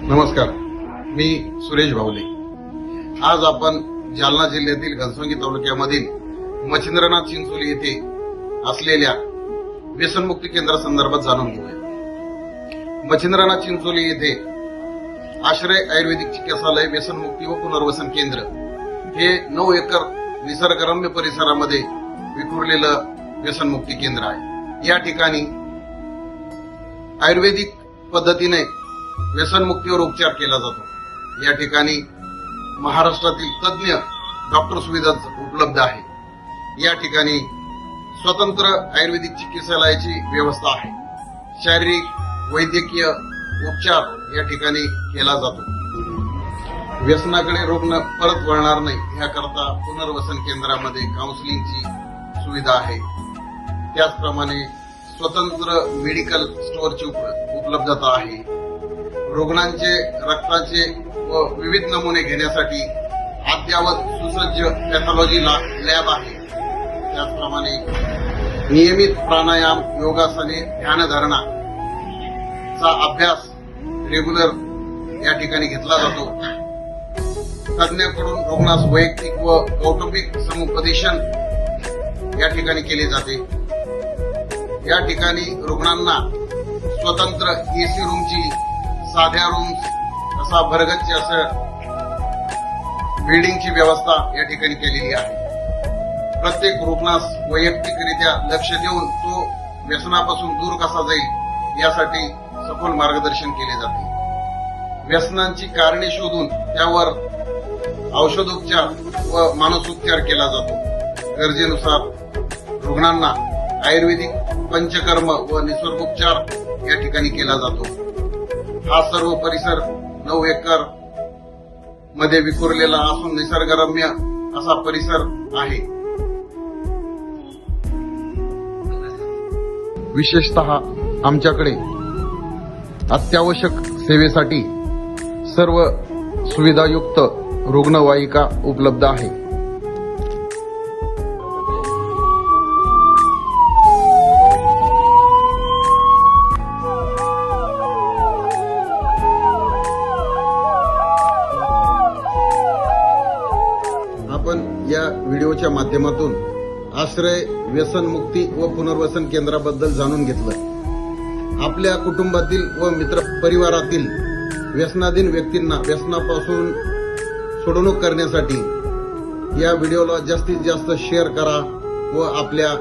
नमस्कार, मी सुरेश भावले। आज आपण जालना जिल्ह्यातील घनसावंगी तालुक्यामधील मच्छिंद्रनाथ चिंचोली येथे असलेल्या व्यसनमुक्ती केंद्रासंदर्भात जाणून घेऊया। मच्छिंद्रनाथ चिंचोली येथे आश्रय आयुर्वेदिक चिकित्सालय व्यसनमुक्ती व पुनर्वसन केंद्र हे 9 एकर निसर्गरम्य परिसरामध्ये विखुरलेलं व्यसनमुक्ती केंद्र आहे। या ठिकाणी आयुर्वेदिक पद्धतीने व्यसनमुक्तीवर उपचार केला जातो। या ठिकाणी महाराष्ट्रातील तज्ञ डॉक्टर सुविधा उपलब्ध आहे। या ठिकाणी स्वतंत्र आयुर्वेदिक चिकित्सालयाची व्यवस्था आहे। शारीरिक वैद्यकीय उपचार या ठिकाणी केला जातो। व्यसनाकडे रुग्ण परत वळणार नाही याकरता पुनर्वसन केंद्रामध्ये काउन्सिलिंगची सुविधा आहे। त्याचप्रमाणे स्वतंत्र मेडिकल स्टोअरची उपलब्धता आहे। रुग्णांचे रक्ताचे व विविध नमुने घेण्यासाठी अद्ययावत सुसज्ज पॅथॉलॉजी लॅब आहे। त्याचप्रमाणे नियमित प्राणायाम, योगासने, ध्यानधारणा चा अभ्यास रेग्युलर या ठिकाणी घेतला जातो। तज्ञाकडून रुग्णास वैयक्तिक व कौटुंबिक समुपदेशन या ठिकाणी केले जाते। या ठिकाणी रुग्णांना स्वतंत्र एसी रूमची, साध्या रूम्स असा भरगच्च असं बिल्डिंगची व्यवस्था या ठिकाणी केलेली आहे। प्रत्येक रुग्णास वैयक्तिकरित्या लक्ष देऊन तो व्यसनापासून दूर कसा जाईल यासाठी सखोल मार्गदर्शन केले जाते। व्यसनांची कारणे शोधून त्यावर औषधोपचार व मानसोपचार केला जातो। गरजेनुसार रुग्णांना आयुर्वेदिक पंचकर्म व निसर्गोपचार या ठिकाणी केला जातो। हा सर्व परिसर 9 एकर मध्ये विखुरलेला असून निसर्गरम्य असा परिसर आहे। विशेषतः आमच्याकडे अत्यावश्यक सेवेसाठी सर्व सुविधायुक्त रुग्णवाहिका उपलब्ध आहे। आपण या व्हिडिओच्या माध्यमातून आश्रय व्यसनमुक्ती व पुनर्वसन केंद्राबद्दल जाणून घेतलं। आपल्या कुटुंबातील व मित्र परिवारातील व्यसनाधीन व्यक्तींना व्यसनापासून सोडवणूक करण्यासाठी या व्हिडिओला जास्तीत जास्त शेअर करा व आपल्या